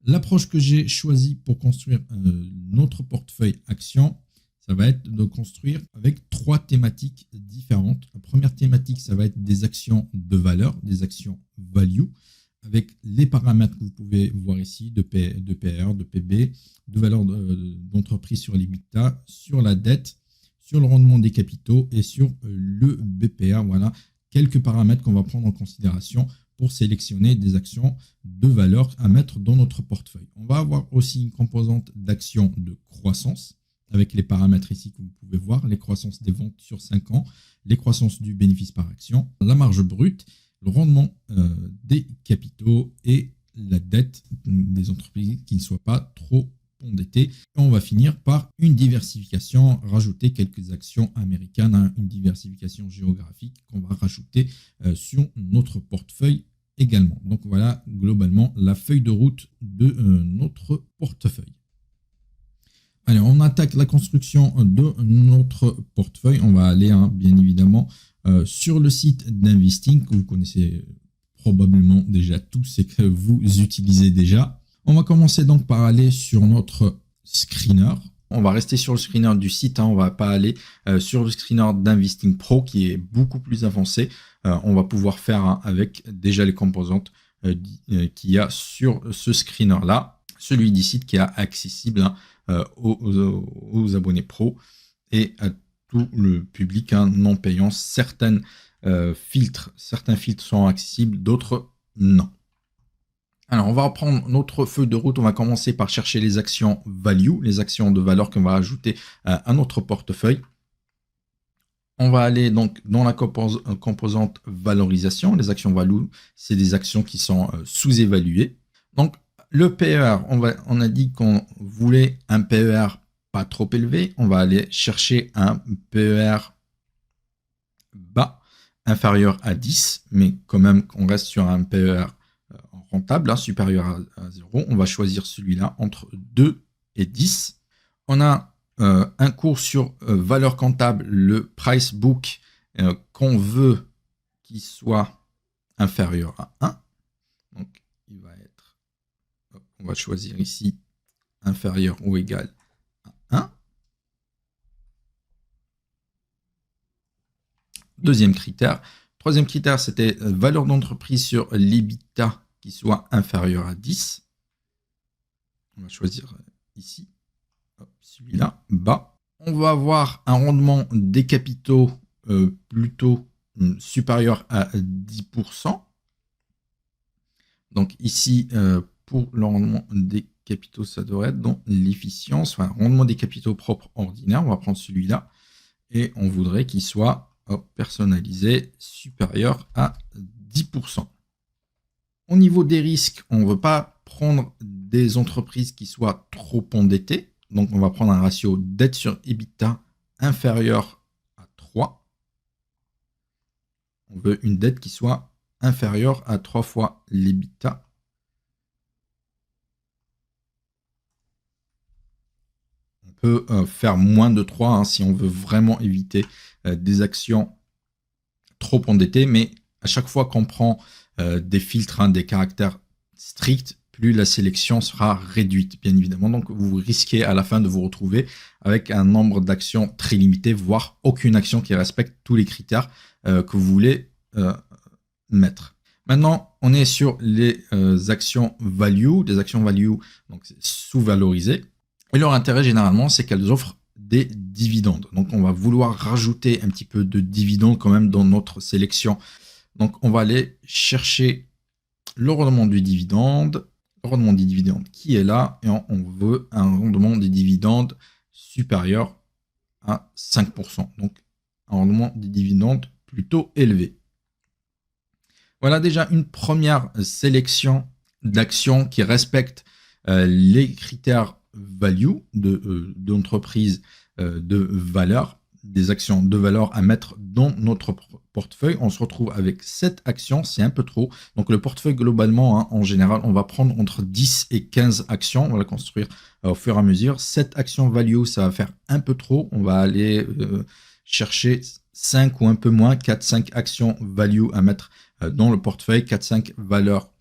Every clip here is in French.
L'approche que j'ai choisie pour construire notre portefeuille action, ça va être de construire avec 3 thématiques différentes. La première thématique, ça va être des actions de valeur, des actions value, avec les paramètres que vous pouvez voir ici, de PR, de PB, de valeur d'entreprise sur l'EBITDA, sur la dette, sur le rendement des capitaux et sur le BPA. Voilà quelques paramètres qu'on va prendre en considération pour sélectionner des actions de valeur à mettre dans notre portefeuille. On va avoir aussi une composante d'actions de croissance avec les paramètres ici que vous pouvez voir, les croissances des ventes sur 5 ans, les croissances du bénéfice par action, la marge brute, le rendement des capitaux et la dette des entreprises qui ne soient pas trop endettées. Et on va finir par une diversification, rajouter quelques actions américaines, hein, une diversification géographique qu'on va rajouter sur notre portefeuille également. Donc voilà globalement la feuille de route de notre portefeuille. Allez, on attaque la construction de notre portefeuille. On va aller bien évidemment sur le site d'Investing que vous connaissez probablement déjà tous et que vous utilisez déjà. On va commencer donc par aller sur notre screener. On va rester sur le screener du site, hein. On ne va pas aller sur le screener d'Investing Pro qui est beaucoup plus avancé. On va pouvoir faire avec déjà les composantes qu'il y a sur ce screener-là. Celui du site qui est accessible aux abonnés pro et à tout le public non payant. Certains filtres sont accessibles, d'autres non. Alors, on va reprendre notre feuille de route. On va commencer par chercher les actions value, les actions de valeur qu'on va ajouter à notre portefeuille. On va aller donc dans la composante valorisation. Les actions value, c'est des actions qui sont sous-évaluées. Donc, le PER, on a dit qu'on voulait un PER pas trop élevé. On va aller chercher un PER bas, inférieur à 10, mais quand même qu'on reste sur un PER rentable, supérieur à 0. On va choisir celui-là entre 2 et 10. On a un cours sur valeur comptable, le price book, qu'on veut qu'il soit inférieur à 1. Donc, il va être, on va choisir ici inférieur ou égal à 1. Deuxième critère. Troisième critère, c'était valeur d'entreprise sur l'EBITDA qui soit inférieur à 10. On va choisir ici, celui-là, bas. On va avoir un rendement des capitaux plutôt supérieur à 10%. Donc ici, pour le rendement des capitaux, ça devrait être dans l'efficience, enfin, rendement des capitaux propres ordinaires. On va prendre celui-là et on voudrait qu'il soit personnalisé supérieur à 10%. Au niveau des risques, on ne veut pas prendre des entreprises qui soient trop endettées. Donc, on va prendre un ratio dette sur EBITDA inférieur à 3. On veut une dette qui soit inférieure à 3 fois l'EBITDA. On peut faire moins de 3 si on veut vraiment éviter des actions trop endettées. Mais à chaque fois qu'on prend des filtres, des caractères stricts, plus la sélection sera réduite, bien évidemment. Donc, vous risquez à la fin de vous retrouver avec un nombre d'actions très limité, voire aucune action qui respecte tous les critères que vous voulez mettre. Maintenant, on est sur les actions value. Des actions value, donc sous-valorisées. Et leur intérêt, généralement, c'est qu'elles offrent des dividendes. Donc, on va vouloir rajouter un petit peu de dividendes quand même dans notre sélection. Donc, on va aller chercher le rendement du dividende, qui est là, et on veut un rendement des dividendes supérieur à 5%. Donc, un rendement des dividendes plutôt élevé. Voilà déjà une première sélection d'actions qui respectent les critères value d'entreprise de valeur, des actions de valeur à mettre dans notre portefeuille. On se retrouve avec 7 actions, c'est un peu trop. Donc le portefeuille globalement, en général, on va prendre entre 10 et 15 actions. On va la construire au fur et à mesure. 7 actions value, ça va faire un peu trop. On va aller chercher 5 ou un peu moins, 4-5 actions value à mettre dans le portefeuille, 4-5 valeurs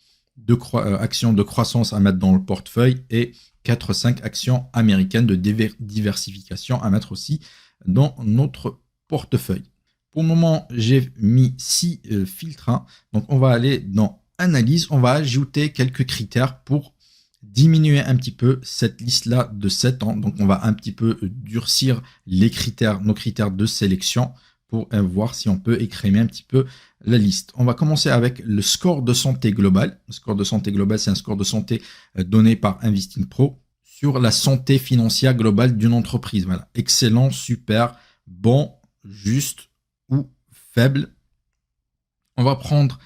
actions de croissance à mettre dans le portefeuille et 4-5 actions américaines de diversification à mettre aussi dans notre portefeuille. Pour le moment, j'ai mis 6 filtres. Hein. Donc, on va aller dans analyse. On va ajouter quelques critères pour diminuer un petit peu cette liste-là de 7 ans. Donc, on va un petit peu durcir les critères, nos critères de sélection pour voir si on peut écrémer un petit peu la liste. On va commencer avec le score de santé global. Le score de santé global, c'est un score de santé donné par Investing Pro sur la santé financière globale d'une entreprise. Voilà, excellent, super, bon, juste ou faible. On va prendre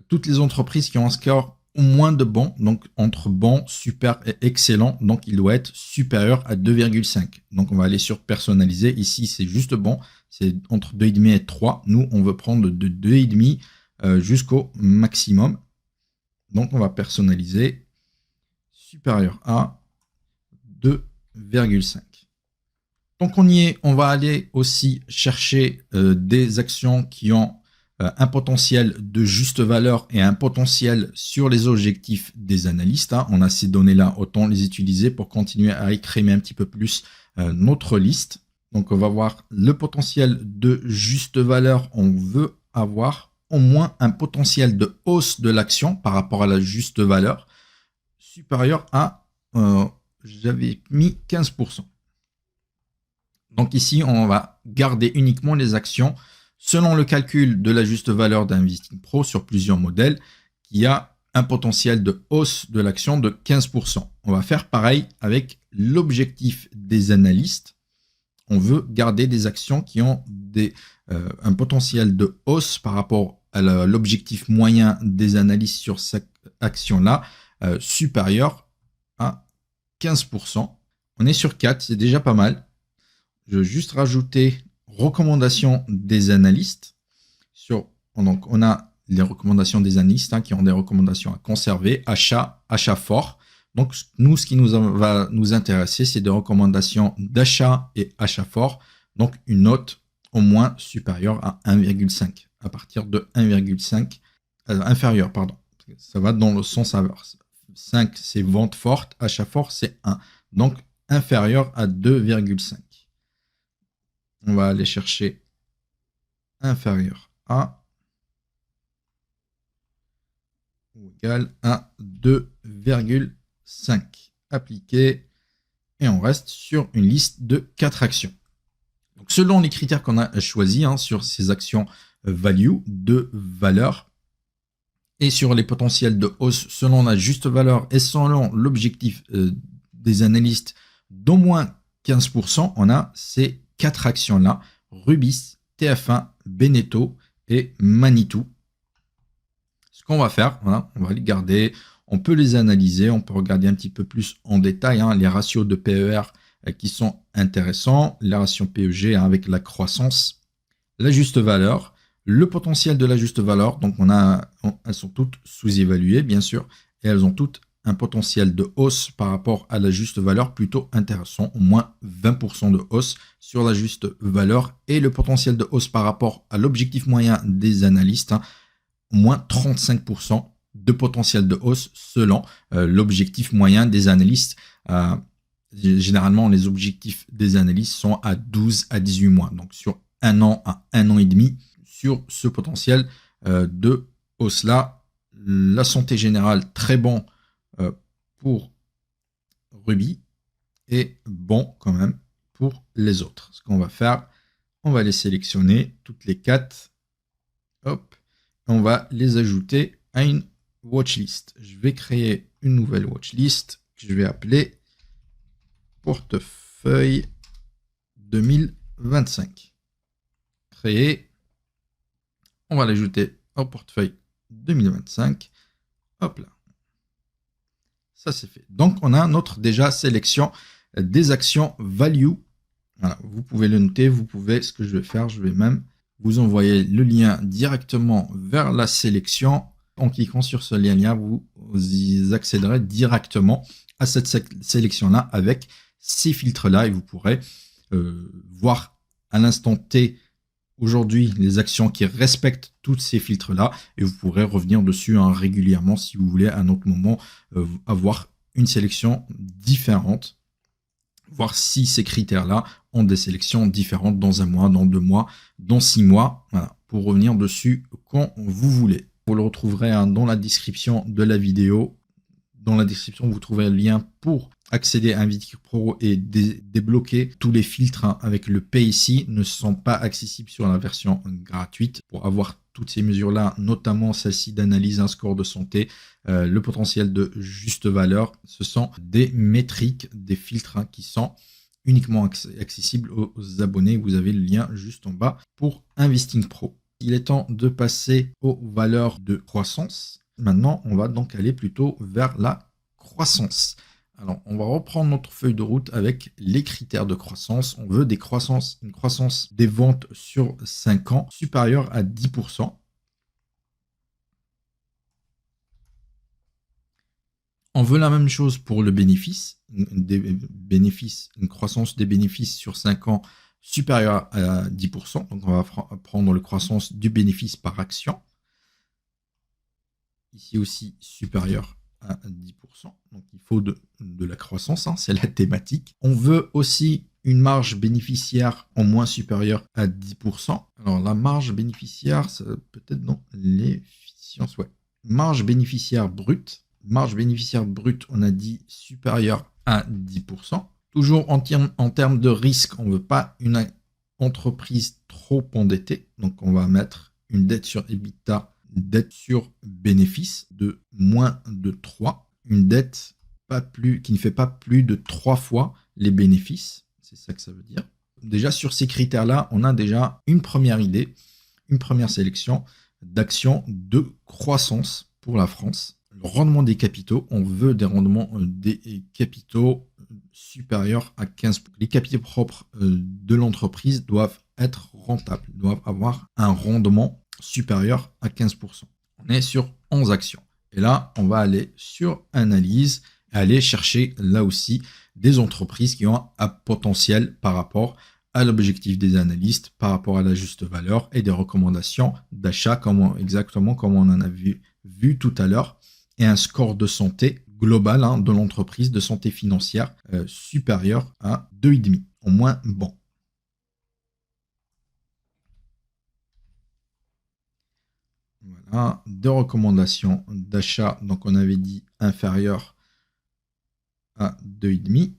toutes les entreprises qui ont un score au moins de bon, donc entre bon, super et excellent, donc il doit être supérieur à 2,5. Donc on va aller sur personnaliser, ici c'est juste bon, c'est entre 2,5 et 3. Nous on veut prendre de 2,5 jusqu'au maximum. Donc on va personnaliser supérieur à 2,5. Donc on y est, on va aller aussi chercher des actions qui ont un potentiel de juste valeur et un potentiel sur les objectifs des analystes. Hein. On a ces données-là, autant les utiliser pour continuer à écrémer un petit peu plus notre liste. Donc on va voir le potentiel de juste valeur. On veut avoir au moins un potentiel de hausse de l'action par rapport à la juste valeur supérieur à, j'avais mis 15%. Donc ici, on va garder uniquement les actions selon le calcul de la juste valeur d'Investing Pro sur plusieurs modèles qui a un potentiel de hausse de l'action de 15%. On va faire pareil avec l'objectif des analystes. On veut garder des actions qui ont un potentiel de hausse par rapport à l'objectif moyen des analystes sur cette action-là supérieur à 15%. On est sur 4, c'est déjà pas mal. Je vais juste rajouter recommandations des analystes. Donc, on a les recommandations des analystes qui ont des recommandations à conserver, achat fort. Donc, nous, ce qui va nous intéresser, c'est des recommandations d'achat et achat fort. Donc, une note au moins supérieure à 1,5. À partir de 1,5, inférieur, pardon. Ça va dans le sens inverse. 5, c'est vente forte, achat fort, c'est 1. Donc, inférieur à 2,5. On va aller chercher inférieur à ou égal à 2,5. Appliquer et on reste sur une liste de 4 actions. Donc, selon les critères qu'on a choisis sur ces actions value de valeur et sur les potentiels de hausse selon la juste valeur et selon l'objectif des analystes d'au moins 15%, on a ces 4 actions-là, Rubis, TF1, Beneteau et Manitou. Ce qu'on va faire, voilà, on va les garder, on peut les analyser, on peut regarder un petit peu plus en détail les ratios de PER qui sont intéressants, les ratios PEG avec la croissance, la juste valeur, le potentiel de la juste valeur, donc elles sont toutes sous-évaluées bien sûr, et elles ont toutes un potentiel de hausse par rapport à la juste valeur plutôt intéressant, au moins 20% de hausse sur la juste valeur et le potentiel de hausse par rapport à l'objectif moyen des analystes, au moins 35% de potentiel de hausse selon l'objectif moyen des analystes. Généralement, les objectifs des analystes sont à 12 à 18 mois, donc sur 1 an à 1 an et demi sur ce potentiel de hausse-là. La santé générale, très bon pour Ruby et bon quand même pour les autres. Ce qu'on va faire, on va les sélectionner toutes les 4. Hop, on va les ajouter à une watchlist. Je vais créer une nouvelle watchlist que je vais appeler portefeuille 2025. Créer. On va l'ajouter au portefeuille 2025. Hop là. Ça, c'est fait. Donc, on a notre déjà sélection des actions value. Voilà, vous pouvez le noter. Ce que je vais faire, je vais même vous envoyer le lien directement vers la sélection. En cliquant sur ce lien-là, vous y accéderez directement à cette sélection-là avec ces filtres-là et vous pourrez voir à l'instant T aujourd'hui les actions qui respectent tous ces filtres-là et vous pourrez revenir dessus régulièrement si vous voulez à un autre moment avoir une sélection différente, voir si ces critères-là ont des sélections différentes dans un mois, dans 2 mois, dans 6 mois, voilà, pour revenir dessus quand vous voulez. Vous le retrouverez dans la description de la vidéo. Dans la description, vous trouverez le lien pour accéder à Inviticre Pro et débloquer tous les filtres avec le Pay ici ne sont pas accessibles sur la version gratuite. Pour avoir toutes ces mesures-là, notamment celle-ci d'analyse un score de santé, le potentiel de juste valeur, ce sont des métriques, des filtres qui sont uniquement accessibles aux abonnés. Vous avez le lien juste en bas pour Investing Pro. Il est temps de passer aux valeurs de croissance. Maintenant, on va donc aller plutôt vers la croissance. Alors, on va reprendre notre feuille de route avec les critères de croissance. On veut une croissance des ventes sur 5 ans supérieure à 10%. On veut la même chose pour le bénéfice, une croissance des bénéfices sur 5 ans supérieure à 10%. Donc, on va prendre la croissance du bénéfice par action. Ici aussi supérieur à 10%. Donc, il faut de la croissance, c'est la thématique. On veut aussi une marge bénéficiaire en moins supérieure à 10%. Alors, la marge bénéficiaire, peut-être dans l'efficience, ouais. Marge bénéficiaire brute. Marge bénéficiaire brute, on a dit supérieure à 10%. Toujours en termes de risque, on ne veut pas une entreprise trop endettée. Donc, on va mettre une dette sur EBITDA, dette sur bénéfice de moins de 3. Une dette qui ne fait pas plus de 3 fois les bénéfices. C'est ça que ça veut dire. Déjà, sur ces critères-là, on a déjà une première idée, une première sélection d'actions de croissance pour la France. Le rendement des capitaux, on veut des rendements des capitaux supérieurs à 15%. Les capitaux propres de l'entreprise doivent être rentables, doivent avoir un rendement supérieur à 15%. On est sur 11 actions. Et là, on va aller sur analyse et aller chercher là aussi des entreprises qui ont un potentiel par rapport à l'objectif des analystes, par rapport à la juste valeur et des recommandations d'achat exactement comme on en a vu tout à l'heure, et un score de santé global de l'entreprise, de santé financière supérieur à 2,5, au moins bon. Voilà, deux recommandations d'achat, donc on avait dit inférieur à 2,5.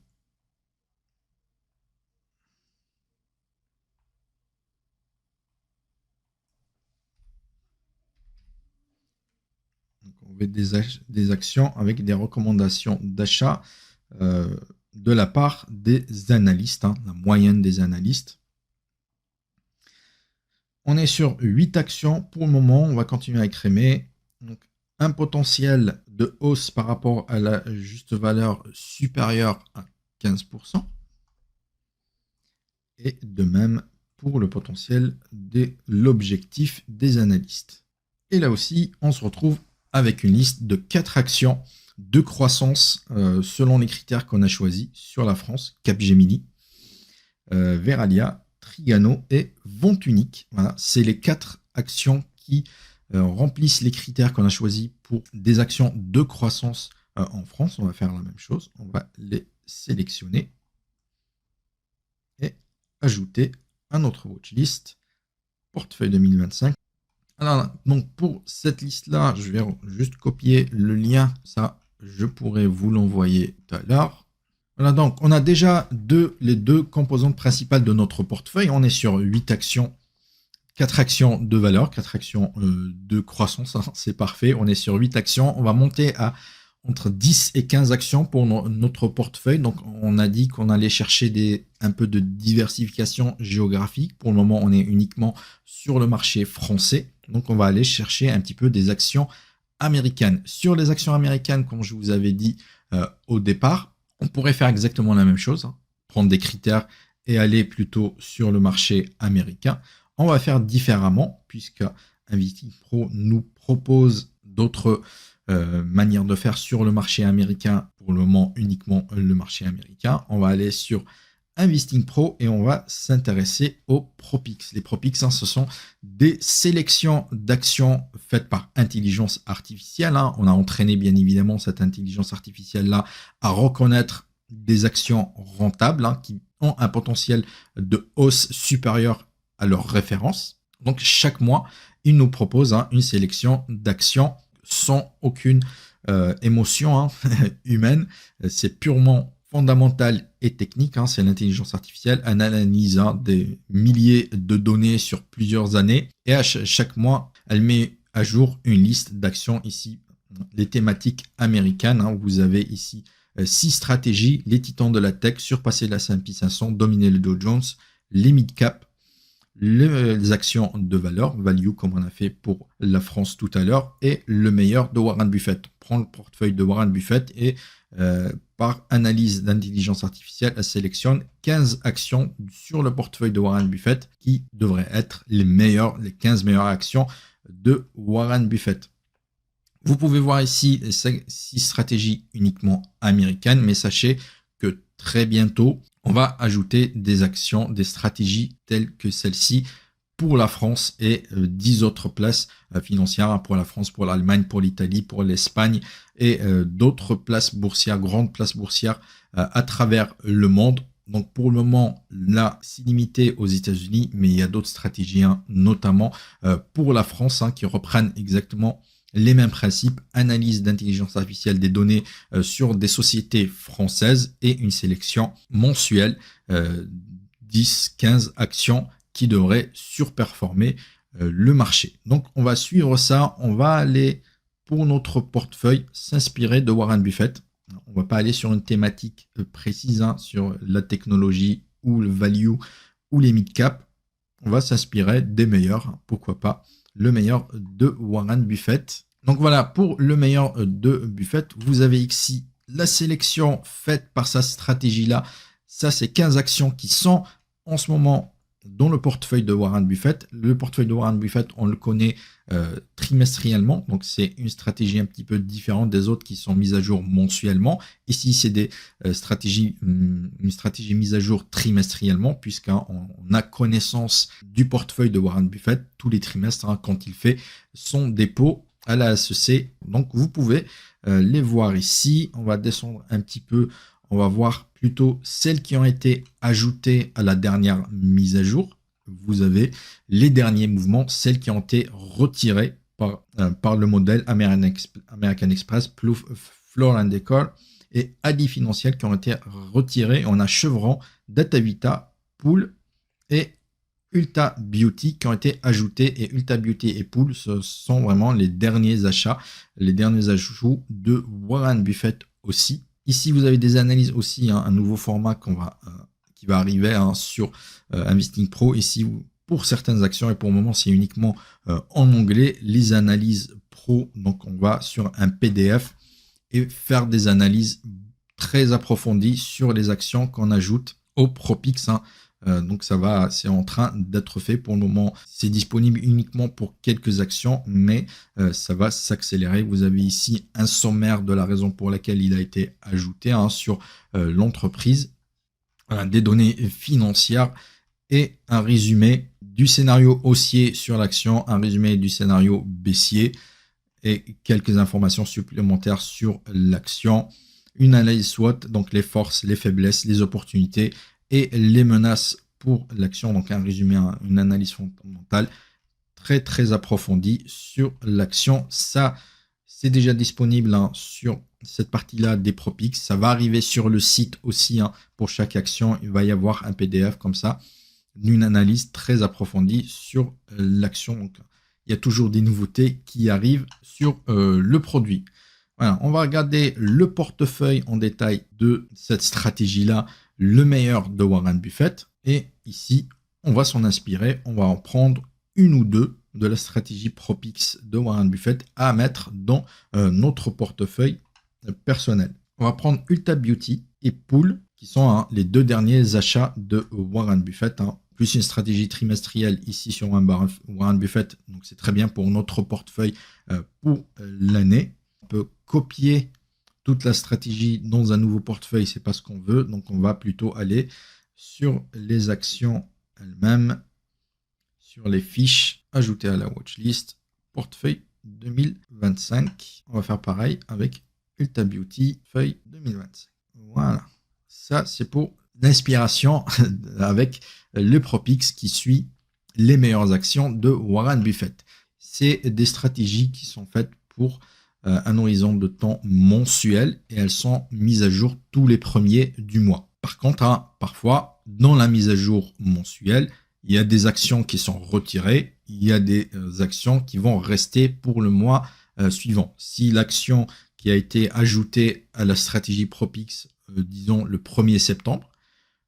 Donc on veut des actions avec des recommandations d'achat de la part des analystes, la moyenne des analystes. On est sur 8 actions pour le moment, on va continuer à écrémer. Donc, un potentiel de hausse par rapport à la juste valeur supérieure à 15%. Et de même pour le potentiel de l'objectif des analystes. Et là aussi, on se retrouve avec une liste de 4 actions de croissance selon les critères qu'on a choisis sur la France, Capgemini, Veralia, Trigano et Vente Unique. Voilà, c'est les 4 actions qui remplissent les critères qu'on a choisis pour des actions de croissance en France. On va faire la même chose. On va les sélectionner et ajouter à notre watchlist portefeuille 2025. Alors, donc pour cette liste-là, je vais juste copier le lien. Ça, je pourrais vous l'envoyer tout à l'heure. Voilà, donc on a déjà les deux composantes principales de notre portefeuille. On est sur 8 actions, 4 actions de valeur, 4 actions de croissance. C'est parfait. On est sur 8 actions. On va monter à entre 10 et 15 actions pour notre portefeuille. Donc, on a dit qu'on allait chercher un peu de diversification géographique. Pour le moment, on est uniquement sur le marché français. Donc, on va aller chercher un petit peu des actions américaines. Sur les actions américaines, comme je vous avais dit au départ, on pourrait faire exactement la même chose, prendre des critères et aller plutôt sur le marché américain. On va faire différemment puisque Investing Pro nous propose d'autres manières de faire sur le marché américain. Pour le moment, uniquement le marché américain. On va aller sur Investing Pro et on va s'intéresser aux ProPix. Les ProPix, ce sont des sélections d'actions faites par intelligence artificielle. On a entraîné bien évidemment cette intelligence artificielle-là à reconnaître des actions rentables qui ont un potentiel de hausse supérieur à leur référence. Donc chaque mois, il nous propose une sélection d'actions sans aucune émotion humaine. C'est purement fondamental et technique. C'est l'intelligence artificielle. Elle analyse des milliers de données sur plusieurs années et à chaque mois, elle met à jour une liste d'actions ici. Les thématiques américaines, vous avez ici 6 stratégies, les titans de la tech, surpasser la S&P 500, dominer le Dow Jones, les mid-cap, les actions de valeur, value comme on a fait pour la France tout à l'heure, et le meilleur de Warren Buffett. Prends le portefeuille de Warren Buffett et par analyse d'intelligence artificielle, elle sélectionne 15 actions sur le portefeuille de Warren Buffett qui devraient être les 15 meilleures actions de Warren Buffett. Vous pouvez voir ici 6 stratégies uniquement américaines, mais sachez que très bientôt, on va ajouter des actions, des stratégies telles que celle-ci pour la France et 10 autres places financières pour la France, pour l'Allemagne, pour l'Italie, pour l'Espagne et d'autres places boursières, grandes places boursières à travers le monde. Donc pour le moment, là, c'est limité aux États-Unis, mais il y a d'autres stratégies, notamment pour la France, qui reprennent exactement les mêmes principes, analyse d'intelligence artificielle des données sur des sociétés françaises et une sélection mensuelle, 10-15 actions qui devraient surperformer le marché. Donc on va suivre ça, on va aller pour notre portefeuille s'inspirer de Warren Buffett. On ne va pas aller sur une thématique précise sur la technologie ou le value ou les mid-cap. On va s'inspirer des meilleurs, pourquoi pas le meilleur de Warren Buffett. Donc voilà, pour le meilleur de Buffett, vous avez ici la sélection faite par sa stratégie-là. Ça, c'est 15 actions qui sont en ce moment dans le portefeuille de Warren Buffett. Le portefeuille de Warren Buffett, on le connaît trimestriellement. Donc, c'est une stratégie un petit peu différente des autres qui sont mises à jour mensuellement. Ici, c'est des une stratégie mise à jour trimestriellement puisqu'on a connaissance du portefeuille de Warren Buffett tous les trimestres quand il fait son dépôt à la HEC. Donc, vous pouvez les voir ici. On va descendre un petit peu. On va voir plutôt celles qui ont été ajoutées à la dernière mise à jour. Vous avez les derniers mouvements, celles qui ont été retirées par le modèle American Express, Floor & Decor et Adi Financial qui ont été retirées. On a Chevron, DataVita, Pool et Ulta Beauty qui ont été ajoutés, et Ulta Beauty et Pool, ce sont vraiment les derniers achats, les derniers ajouts de Warren Buffett aussi. Ici, vous avez des analyses aussi, un nouveau format qui va arriver sur Investing Pro. Ici, pour certaines actions, et pour le moment, c'est uniquement en anglais, les analyses pro. Donc, on va sur un PDF et faire des analyses très approfondies sur les actions qu'on ajoute au ProPix. Donc c'est en train d'être fait pour le moment. C'est disponible uniquement pour quelques actions, mais ça va s'accélérer. Vous avez ici un sommaire de la raison pour laquelle il a été ajouté sur l'entreprise, des données financières et un résumé du scénario haussier sur l'action, un résumé du scénario baissier et quelques informations supplémentaires sur l'action, une analyse SWOT, donc les forces, les faiblesses, les opportunités et les menaces pour l'action. Donc un résumé, une analyse fondamentale très très approfondie sur l'action. Ça, c'est déjà disponible sur cette partie-là des ProPix. Ça va arriver sur le site aussi. Pour chaque action, il va y avoir un PDF comme ça, d'une analyse très approfondie sur l'action. Donc, il y a toujours des nouveautés qui arrivent sur le produit. Voilà, on va regarder le portefeuille en détail de cette stratégie-là, le meilleur de Warren Buffett. Et ici, on va s'en inspirer. On va en prendre une ou deux de la stratégie ProPix de Warren Buffett à mettre dans notre portefeuille personnel. On va prendre Ulta Beauty et Pool, qui sont les deux derniers achats de Warren Buffett. Plus une stratégie trimestrielle ici sur Warren Buffett. Donc c'est très bien pour notre portefeuille pour l'année. On peut copier toute la stratégie dans un nouveau portefeuille, c'est pas ce qu'on veut. Donc on va plutôt aller sur les actions elles-mêmes, sur les fiches ajoutées à la watchlist, portefeuille 2025. On va faire pareil avec Ulta Beauty, feuille 2025. Voilà. Ça, c'est pour l'inspiration avec le Propix qui suit les meilleures actions de Warren Buffett. C'est des stratégies qui sont faites pour un horizon de temps mensuel et elles sont mises à jour tous les premiers du mois. Par contre, parfois, dans la mise à jour mensuelle, il y a des actions qui sont retirées, il y a des actions qui vont rester pour le mois suivant. Si l'action qui a été ajoutée à la stratégie Propix, disons le 1er septembre,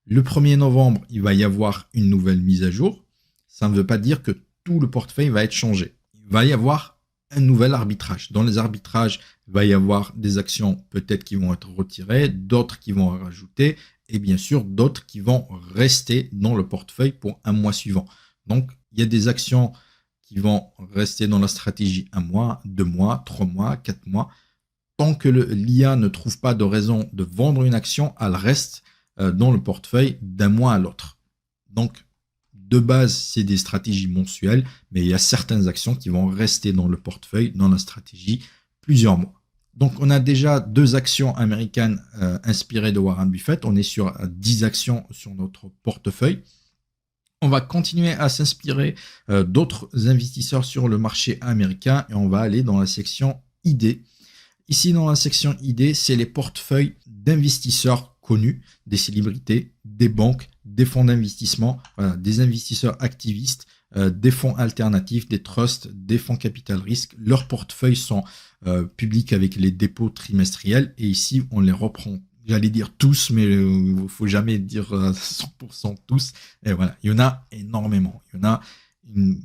le 1er novembre, il va y avoir une nouvelle mise à jour. Ça ne veut pas dire que tout le portefeuille va être changé. Il va y avoir un nouvel arbitrage. Dans les arbitrages, il va y avoir des actions peut-être qui vont être retirées, d'autres qui vont être rajoutées, et bien sûr d'autres qui vont rester dans le portefeuille pour un mois suivant. Donc, il y a des actions qui vont rester dans la stratégie 1 mois, 2 mois, 3 mois, 4 mois. Tant que l'IA ne trouve pas de raison de vendre une action, elle reste dans le portefeuille d'un mois à l'autre. Donc, de base, c'est des stratégies mensuelles, mais il y a certaines actions qui vont rester dans le portefeuille, dans la stratégie, plusieurs mois. Donc, on a déjà 2 actions américaines inspirées de Warren Buffett. On est sur 10 actions sur notre portefeuille. On va continuer à s'inspirer d'autres investisseurs sur le marché américain et on va aller dans la section idées. Ici, dans la section idées, c'est les portefeuilles d'investisseurs connus, des célébrités, des banques, des fonds d'investissement, voilà, des investisseurs activistes, des fonds alternatifs, des trusts, des fonds capital risque. Leurs portefeuilles sont publics avec les dépôts trimestriels et ici, on les reprend. J'allais dire tous, mais il ne faut jamais dire 100% tous. Et voilà, il y en a énormément. Il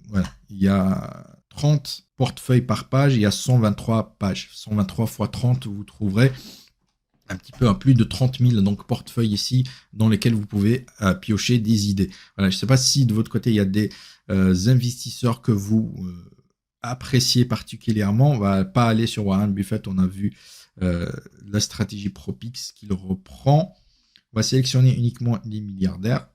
y a 30 portefeuilles par page, il y a 123 pages. 123 x 30, vous trouverez un petit peu à plus de 30 000 donc, portefeuilles ici dans lesquels vous pouvez piocher des idées. Voilà, je ne sais pas si de votre côté, il y a des investisseurs que vous appréciez particulièrement. On ne va pas aller sur Warren Buffett, on a vu la stratégie Propix qu'il reprend. On va sélectionner uniquement les milliardaires.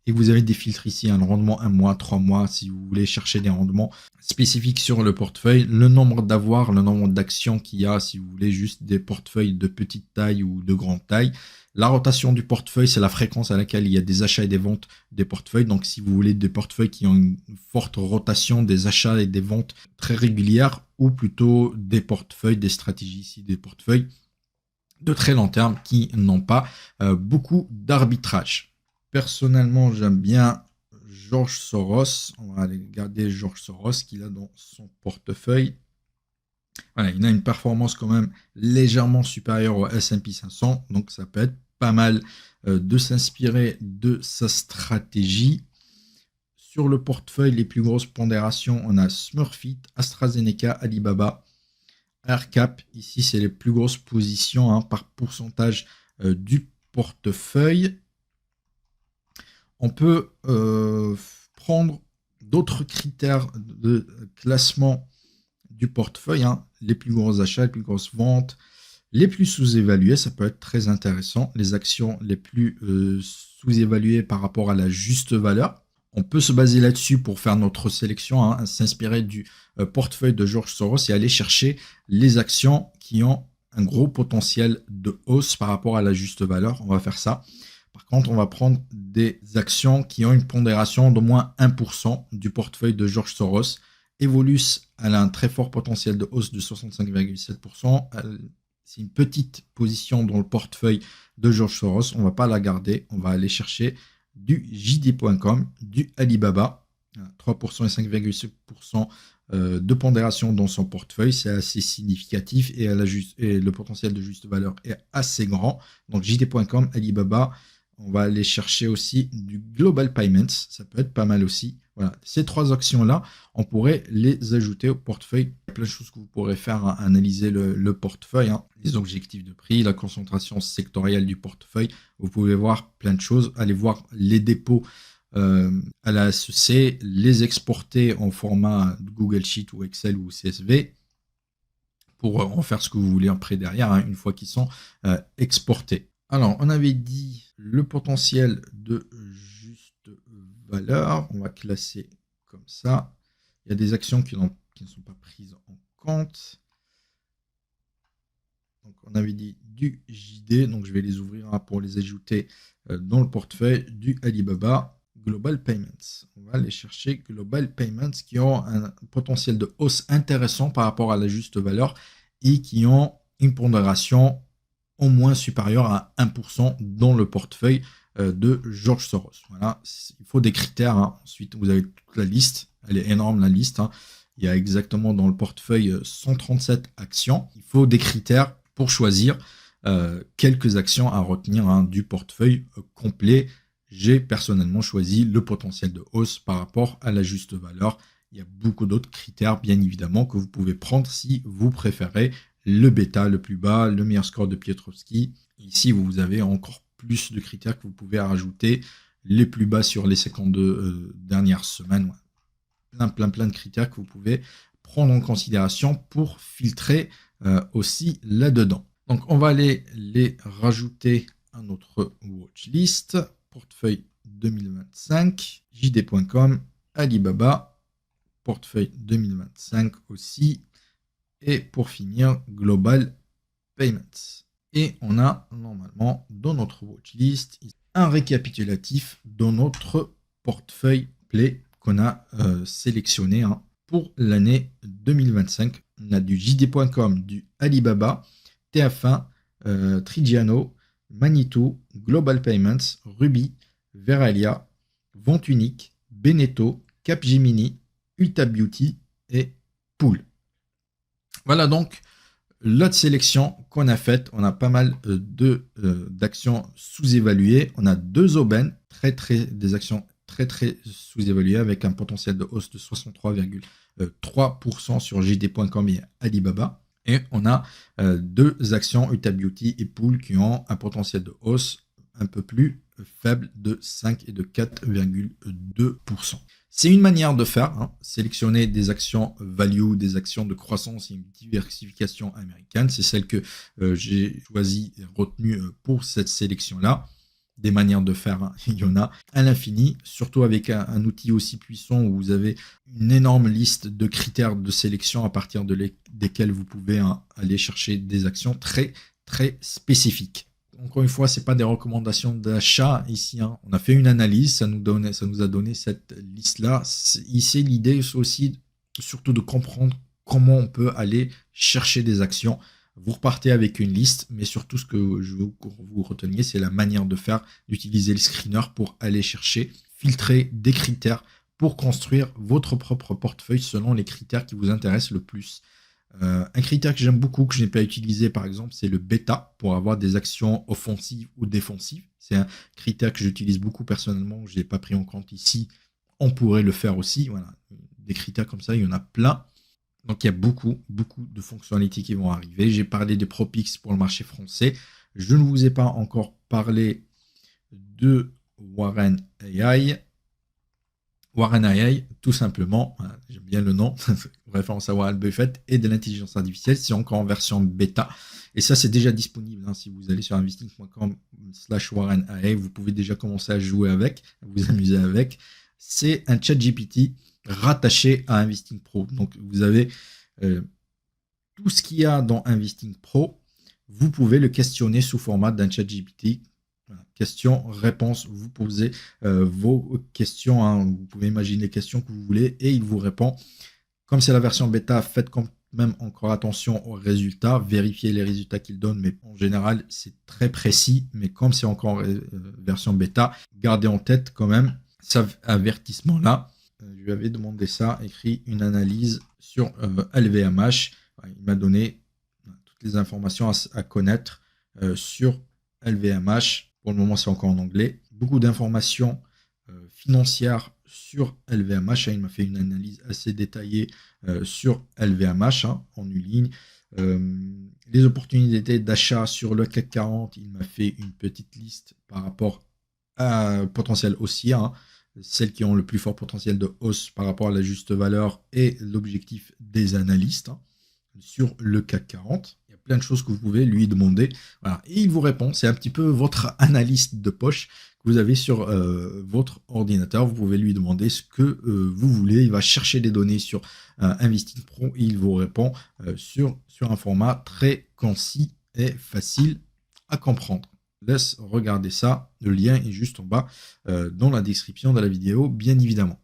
Et vous avez des filtres ici, un rendement 1 mois, 3 mois, si vous voulez chercher des rendements spécifiques sur le portefeuille. Le nombre d'avoirs, le nombre d'actions qu'il y a, si vous voulez juste des portefeuilles de petite taille ou de grande taille. La rotation du portefeuille, c'est la fréquence à laquelle il y a des achats et des ventes des portefeuilles. Donc, si vous voulez des portefeuilles qui ont une forte rotation, des achats et des ventes très régulières, ou plutôt des portefeuilles, des stratégies ici, des portefeuilles de très long terme qui n'ont pas beaucoup d'arbitrage. Personnellement, j'aime bien George Soros. On va aller regarder George Soros qu'il a dans son portefeuille. Voilà, il a une performance quand même légèrement supérieure au S&P 500. Donc, ça peut être pas mal de s'inspirer de sa stratégie. Sur le portefeuille, les plus grosses pondérations, on a Smurfit, AstraZeneca, Alibaba, AirCap. Ici, c'est les plus grosses positions par pourcentage du portefeuille. On peut prendre d'autres critères de classement du portefeuille, les plus gros achats, les plus grosses ventes, les plus sous-évalués, ça peut être très intéressant, les actions les plus sous-évaluées par rapport à la juste valeur. On peut se baser là-dessus pour faire notre sélection, s'inspirer du portefeuille de George Soros et aller chercher les actions qui ont un gros potentiel de hausse par rapport à la juste valeur. On va faire ça. Par contre, on va prendre des actions qui ont une pondération d'au moins 1% du portefeuille de George Soros. Evolus, elle a un très fort potentiel de hausse de 65,7%. C'est une petite position dans le portefeuille de George Soros. On ne va pas la garder. On va aller chercher du JD.com, du Alibaba. 3% et 5,7% de pondération dans son portefeuille. C'est assez significatif et le potentiel de juste valeur est assez grand. Donc JD.com, Alibaba. On va aller chercher aussi du Global Payments, ça peut être pas mal aussi. Voilà, ces 3 actions-là, on pourrait les ajouter au portefeuille. Il y a plein de choses que vous pourrez faire, analyser le portefeuille, les objectifs de prix, la concentration sectorielle du portefeuille. Vous pouvez voir plein de choses. Allez voir les dépôts à la SEC, les exporter en format Google Sheet ou Excel ou CSV pour en faire ce que vous voulez après derrière, une fois qu'ils sont exportés. Alors, on avait dit le potentiel de juste valeur. On va classer comme ça. Il y a des actions qui ne sont pas prises en compte. Donc, on avait dit du JD. Donc, je vais les ouvrir pour les ajouter dans le portefeuille du Alibaba Global Payments. On va aller chercher Global Payments qui ont un potentiel de hausse intéressant par rapport à la juste valeur et qui ont une pondération au moins supérieure à 1% dans le portefeuille de George Soros. Voilà, il faut des critères. Ensuite, vous avez toute la liste. Elle est énorme, la liste. Il y a exactement dans le portefeuille 137 actions. Il faut des critères pour choisir quelques actions à retenir du portefeuille complet. J'ai personnellement choisi le potentiel de hausse par rapport à la juste valeur. Il y a beaucoup d'autres critères, bien évidemment, que vous pouvez prendre si vous préférez le bêta le plus bas, le meilleur score de Piotrowski. Ici, vous avez encore plus de critères que vous pouvez rajouter, les plus bas sur les 52 dernières semaines. Plein de critères que vous pouvez prendre en considération pour filtrer aussi là-dedans. Donc, on va aller les rajouter à notre watchlist. Portefeuille 2025, jd.com, Alibaba, portefeuille 2025 aussi. Et pour finir, Global Payments. Et on a normalement dans notre watchlist un récapitulatif de notre portefeuille Play qu'on a sélectionné pour l'année 2025. On a du jd.com, du Alibaba, TF1, Trigiano, Manitou, Global Payments, Ruby, Veralia, Vente Unique, Beneteau, Capgemini, Ulta Beauty et Pool. Voilà donc la sélection qu'on a faite. On a pas mal d'actions sous-évaluées. On a deux aubaines, des actions très sous-évaluées avec un potentiel de hausse de 63,3% sur JD.com et Alibaba. Et on a deux actions Ulta Beauty et Pool qui ont un potentiel de hausse un peu plus faible de 5 et de 4,2%. C'est une manière de faire, sélectionner des actions value, des actions de croissance et une diversification américaine. C'est celle que j'ai choisie et retenue pour cette sélection-là. Des manières de faire, il y en a à l'infini, surtout avec un outil aussi puissant où vous avez une énorme liste de critères de sélection à partir desquels vous pouvez aller chercher des actions très spécifiques. Encore une fois, ce n'est pas des recommandations d'achat ici. On a fait une analyse, ça nous a donné cette liste-là. Ici, l'idée est aussi surtout de comprendre comment on peut aller chercher des actions. Vous repartez avec une liste, mais surtout ce que je veux que vous reteniez, c'est la manière de faire, d'utiliser le screener pour aller chercher, filtrer des critères pour construire votre propre portefeuille selon les critères qui vous intéressent le plus. Un critère que j'aime beaucoup, que je n'ai pas utilisé par exemple, c'est le bêta pour avoir des actions offensives ou défensives. C'est un critère que j'utilise beaucoup personnellement, je ne l'ai pas pris en compte ici. On pourrait le faire aussi. Voilà. Des critères comme ça, il y en a plein. Donc il y a beaucoup de fonctionnalités qui vont arriver. J'ai parlé des ProPix pour le marché français. Je ne vous ai pas encore parlé de Warren AI. Warren AI, tout simplement, voilà, j'aime bien le nom, référence à Warren Buffett, et de l'intelligence artificielle, c'est encore en version bêta. Et ça, c'est déjà disponible. Si vous allez sur investing.com/Warren AI, vous pouvez déjà commencer à jouer avec, à vous amuser avec. C'est un chat GPT rattaché à Investing Pro. Donc, vous avez tout ce qu'il y a dans Investing Pro, vous pouvez le questionner sous format d'un chat GPT. Voilà. Questions-réponses, vous posez vos questions, vous pouvez imaginer les questions que vous voulez et il vous répond. Comme c'est la version bêta, faites quand même encore attention aux résultats, vérifiez les résultats qu'il donne, mais en général c'est très précis, mais comme c'est encore version bêta, gardez en tête quand même cet avertissement-là. Je lui avais demandé ça, écrit une analyse sur LVMH, il m'a donné toutes les informations à connaître sur LVMH. Pour le moment, c'est encore en anglais. Beaucoup d'informations financières sur LVMH. Il m'a fait une analyse assez détaillée sur LVMH en une ligne. Les opportunités d'achat sur le CAC 40, il m'a fait une petite liste par rapport à potentiel haussier, celles qui ont le plus fort potentiel de hausse par rapport à la juste valeur et l'objectif des analystes sur le CAC 40. Il y a plein de choses que vous pouvez lui demander. Voilà. Et il vous répond. C'est un petit peu votre analyste de poche que vous avez sur votre ordinateur. Vous pouvez lui demander ce que vous voulez. Il va chercher des données sur Investing Pro et il vous répond sur un format très concis et facile à comprendre. Laisse regarder ça. Le lien est juste en bas dans la description de la vidéo, bien évidemment.